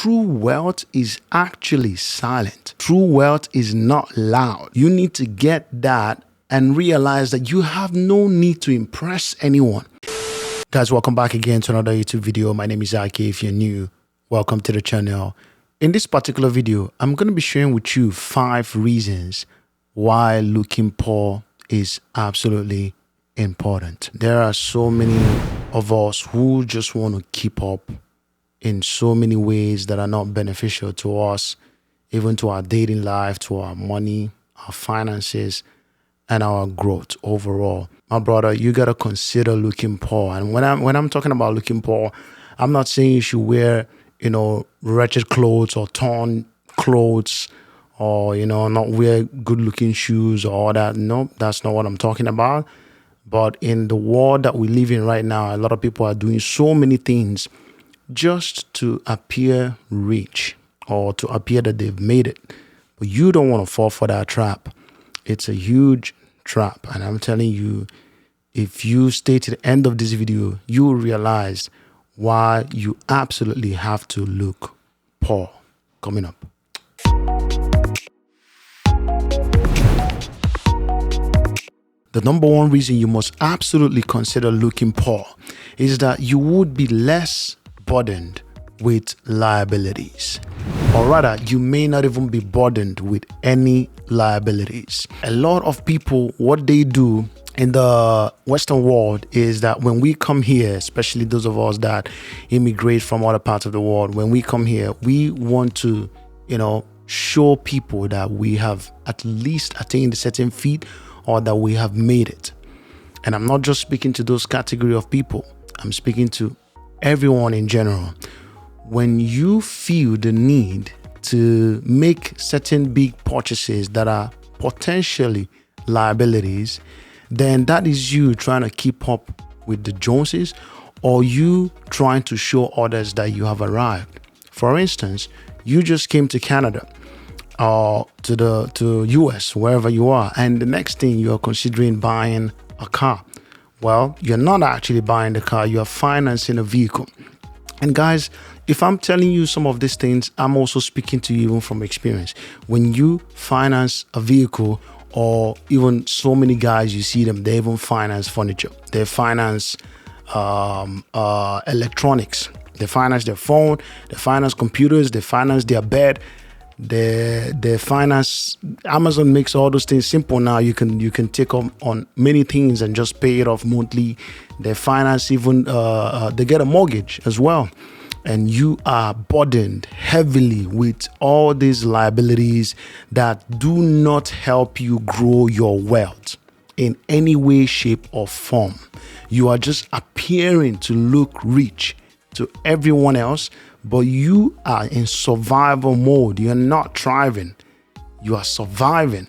true wealth is actually silent. True wealth is not loud. You need to get that and realize that you have no need to impress anyone. Guys, welcome back again to another YouTube video. My name is Ike. If you're new, welcome to the channel. In this particular video, I'm going to be sharing with you 5 reasons why looking poor is absolutely important. There are so many of us who just want to keep up in so many ways that are not beneficial to us, even to our dating life, to our money, our finances, and our growth overall. My brother, you got to consider looking poor. And when I'm talking about looking poor, I'm not saying you should wear, wretched clothes or torn clothes or, not wear good looking shoes or all that. No, that's not what I'm talking about. But in the world that we live in right now, a lot of people are doing so many things just to appear rich or to appear that they've made it. But you don't want to fall for that trap. It's a huge trap. And I'm telling you, if you stay to the end of this video, you will realize why you absolutely have to look poor. Coming up. The number one reason you must absolutely consider looking poor is that you would be less burdened with liabilities. Or rather, you may not even be burdened with any liabilities. A lot of people, what they do in the Western world is that when we come here, especially those of us that immigrate from other parts of the world, when we come here, we want to, show people that we have at least attained a certain feat or that we have made it. And I'm not just speaking to those category of people. I'm speaking to everyone in general. When you feel the need to make certain big purchases that are potentially liabilities, then that is you trying to keep up with the Joneses or you trying to show others that you have arrived. For instance, you just came to Canada or to US, wherever you are, and the next thing you're considering buying a car. Well, you're not actually buying the car, you're financing a vehicle. And guys, if I'm telling you some of these things, I'm also speaking to you even from experience. When you finance a vehicle, or even so many guys, you see them, they even finance furniture. They finance electronics. They finance their phone, they finance computers, they finance their bed. They finance. Amazon makes all those things simple now. You can take on many things and just pay it off monthly. They finance even they get a mortgage as well, and you are burdened heavily with all these liabilities that do not help you grow your wealth in any way, shape, or form. You are just appearing to look rich to everyone else, but you are in survival mode. You're not thriving. You are surviving.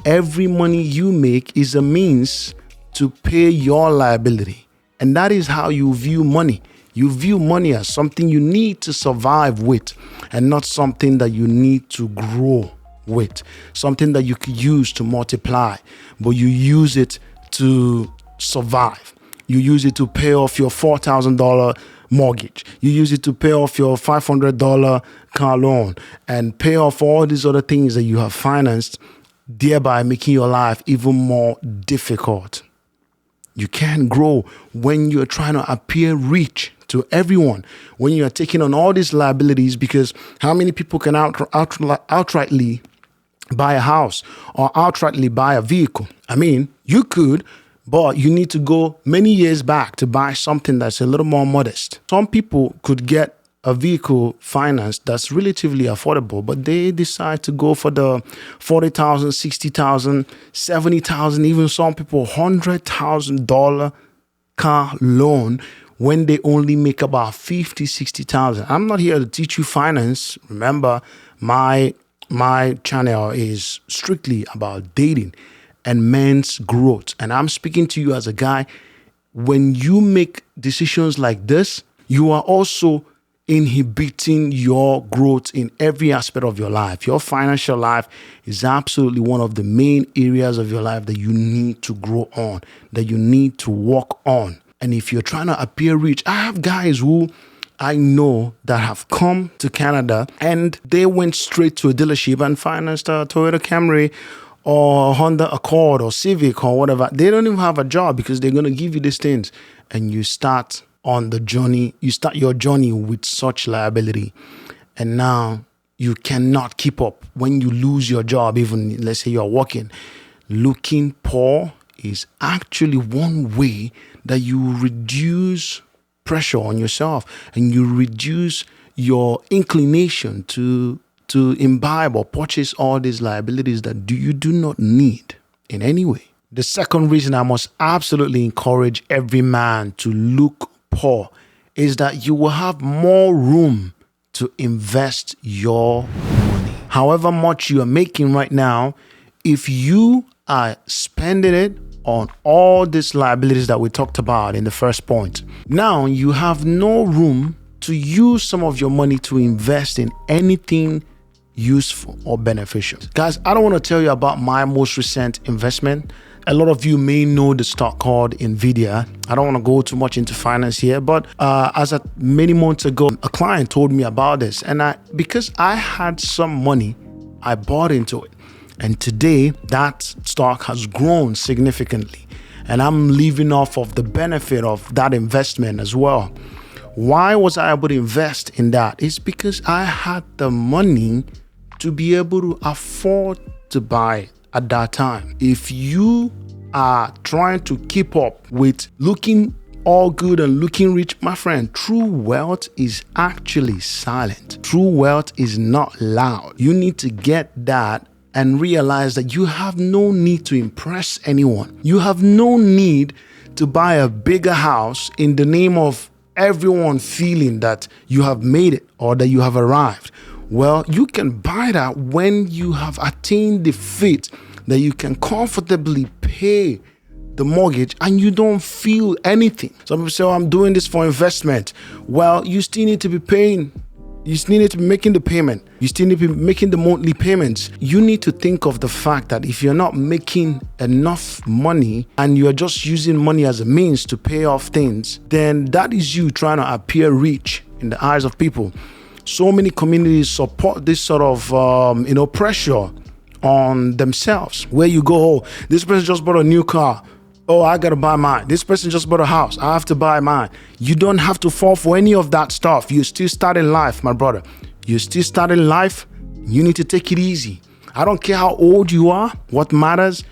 Every money you make is a means to pay your liability. And that is how you view money. You view money as something you need to survive with and not something that you need to grow with. Something that you could use to multiply, but you use it to survive. You use it to pay off your $4,000 mortgage. You use it to pay off your $500 car loan and pay off all these other things that you have financed, thereby making your life even more difficult. You can't grow when you're trying to appear rich to everyone, when you're taking on all these liabilities, because how many people can outrightly buy a house or outrightly buy a vehicle? I mean, you could, but you need to go many years back to buy something that's a little more modest. Some people could get a vehicle financed that's relatively affordable, but they decide to go for the $40,000, $60,000, $70,000, even some people $100,000 car loan when they only make about $50,000, $60,000. I'm not here to teach you finance. Remember, my channel is strictly about dating and men's growth. And I'm speaking to you as a guy. When you make decisions like this, you are also inhibiting your growth in every aspect of your life. Your financial life is absolutely one of the main areas of your life that you need to grow on, that you need to work on. And if you're trying to appear rich, I have guys who I know that have come to Canada and they went straight to a dealership and financed a Toyota Camry or Honda Accord or Civic or whatever. They don't even have a job because they're going to give you these things. And you start on the journey. You start your journey with such liability. And now you cannot keep up. When you lose your job, even let's say you're working, looking poor is actually one way that you reduce pressure on yourself and you reduce your inclination to imbibe or purchase all these liabilities that you do not need in any way. The second reason I must absolutely encourage every man to look poor is that you will have more room to invest your money. However much you are making right now, if you are spending it on all these liabilities that we talked about in the first point, now you have no room to use some of your money to invest in anything useful or beneficial. Guys, I don't want to tell you about my most recent investment. A lot of you may know the stock called Nvidia. I don't want to go too much into finance here, but many months ago, a client told me about this, and because I had some money, I bought into it. And today, that stock has grown significantly, and I'm living off of the benefit of that investment as well. Why was I able to invest in that? It's because I had the money to be able to afford to buy at that time. If you are trying to keep up with looking all good and looking rich, my friend, true wealth is actually silent. True wealth is not loud. You need to get that and realize that you have no need to impress anyone. You have no need to buy a bigger house in the name of everyone feeling that you have made it or that you have arrived. Well, you can buy that when you have attained the feat that you can comfortably pay the mortgage and you don't feel anything. Some people say, oh, I'm doing this for investment. Well, you still need to be paying. You still need to be making the payment. You still need to be making the monthly payments. You need to think of the fact that if you're not making enough money and you're just using money as a means to pay off things, then that is you trying to appear rich in the eyes of people. So many communities support this sort of, pressure on themselves. Where you go, oh, this person just bought a new car. Oh, I got to buy mine. This person just bought a house. I have to buy mine. You don't have to fall for any of that stuff. You're still starting life, my brother. You're still starting life. You need to take it easy. I don't care how old you are. What matters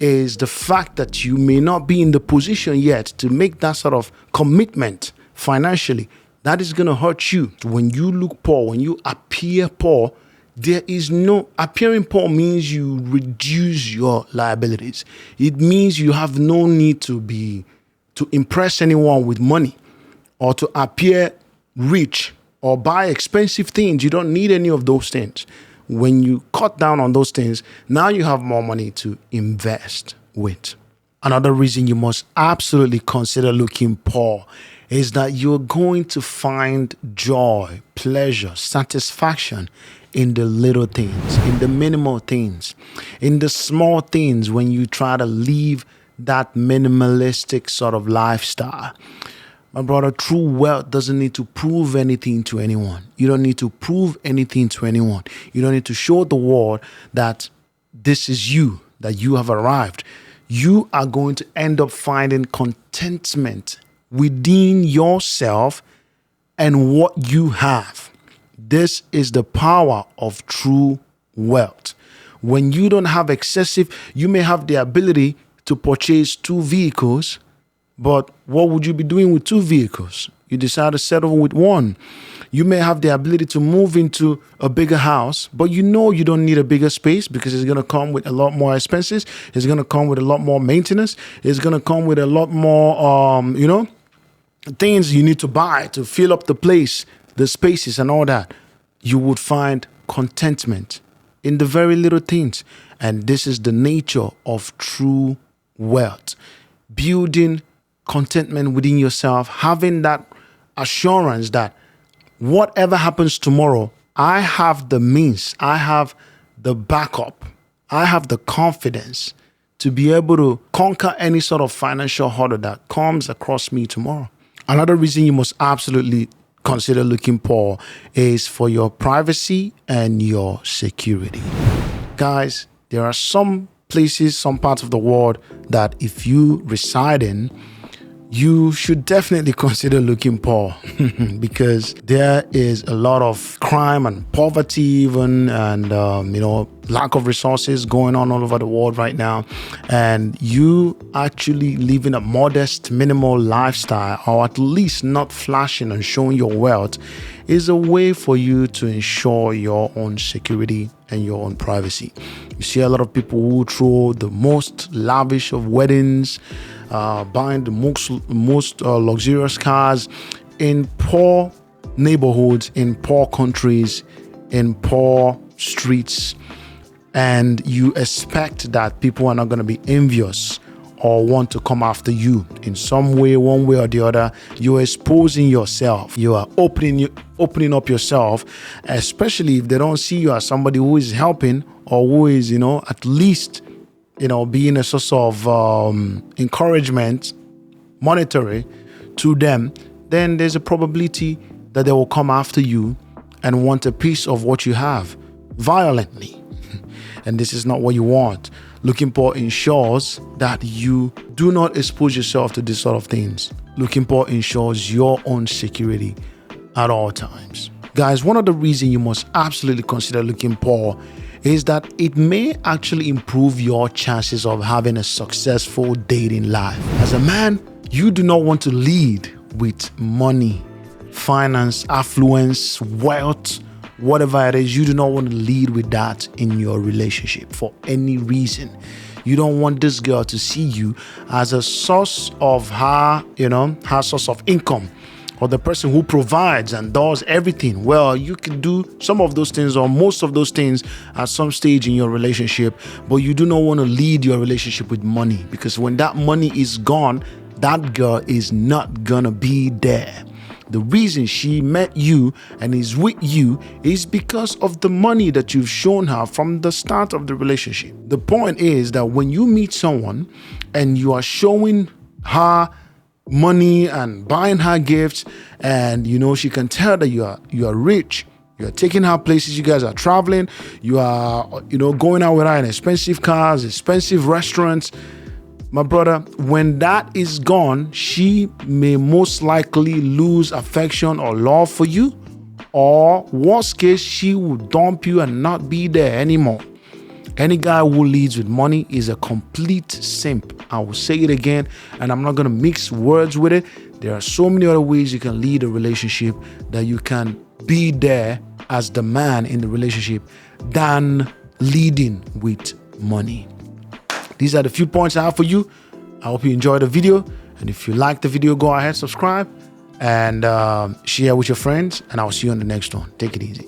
is the fact that you may not be in the position yet to make that sort of commitment financially. That is going to hurt you. When you look poor, when you appear poor, there is no appearing poor means you reduce your liabilities. It means you have no need to impress anyone with money or to appear rich or buy expensive things. You don't need any of those things. When you cut down on those things, now you have more money to invest with. Another reason you must absolutely consider looking poor is that you're going to find joy, pleasure, satisfaction in the little things, in the minimal things, in the small things when you try to live that minimalistic sort of lifestyle. My brother, true wealth doesn't need to prove anything to anyone. You don't need to prove anything to anyone. You don't need to show the world that this is you, that you have arrived. You are going to end up finding contentment within yourself and what you have. This is the power of true wealth. When you don't have excessive, you may have the ability to purchase 2 vehicles, but what would you be doing with 2 vehicles? You decide to settle with one. You may have the ability to move into a bigger house, but you know you don't need a bigger space because it's going to come with a lot more expenses. It's going to come with a lot more maintenance. It's going to come with a lot more, things you need to buy to fill up the place, the spaces and all that. You would find contentment in the very little things. And this is the nature of true wealth. Building contentment within yourself, having that assurance that whatever happens tomorrow, I have the means, I have the backup, I have the confidence to be able to conquer any sort of financial hurdle that comes across me tomorrow. Another reason you must absolutely consider looking poor is for your privacy and your security. Guys, there are some places, some parts of the world that if you reside in, you should definitely consider looking poor because there is a lot of crime and poverty even, and lack of resources going on all over the world right now. And you actually living a modest, minimal lifestyle, or at least not flashing and showing your wealth, is a way for you to ensure your own security and your own privacy. You see a lot of people who throw the most lavish of weddings, buying the most luxurious cars in poor neighborhoods, in poor countries, in poor streets, and you expect that people are not going to be envious or want to come after you in some way, one way or the other. You're exposing yourself. You are opening up yourself, especially if they don't see you as somebody who is helping or who is, at least, being a source of encouragement, monetary to them. Then there's a probability that they will come after you and want a piece of what you have violently. And this is not what you want. Looking poor ensures that you do not expose yourself to these sort of things. Looking poor ensures your own security at all times. Guys, one of the reasons you must absolutely consider looking poor is that it may actually improve your chances of having a successful dating life. As a man, you do not want to lead with money, finance, affluence, wealth, whatever it is. You do not want to lead with that in your relationship for any reason. You don't want this girl to see you as a source of her source of income, or the person who provides and does everything. Well, you can do some of those things or most of those things at some stage in your relationship, but you do not want to lead your relationship with money, because when that money is gone, that girl is not gonna be there. The reason she met you and is with you is because of the money that you've shown her from the start of the relationship. The point is that when you meet someone and you are showing her money and buying her gifts, and she can tell that you are rich, you are taking her places, you guys are traveling, you are going out with her in expensive cars, expensive restaurants. My brother, when that is gone, she may most likely lose affection or love for you, or worst case, she will dump you and not be there anymore. Any guy who leads with money is a complete simp. I will say it again, and I'm not going to mix words with it. There are so many other ways you can lead a relationship that you can be there as the man in the relationship than leading with money. These are the few points I have for you. I hope you enjoyed the video. And if you like the video, go ahead, subscribe, and share with your friends. And I'll see you on the next one. Take it easy.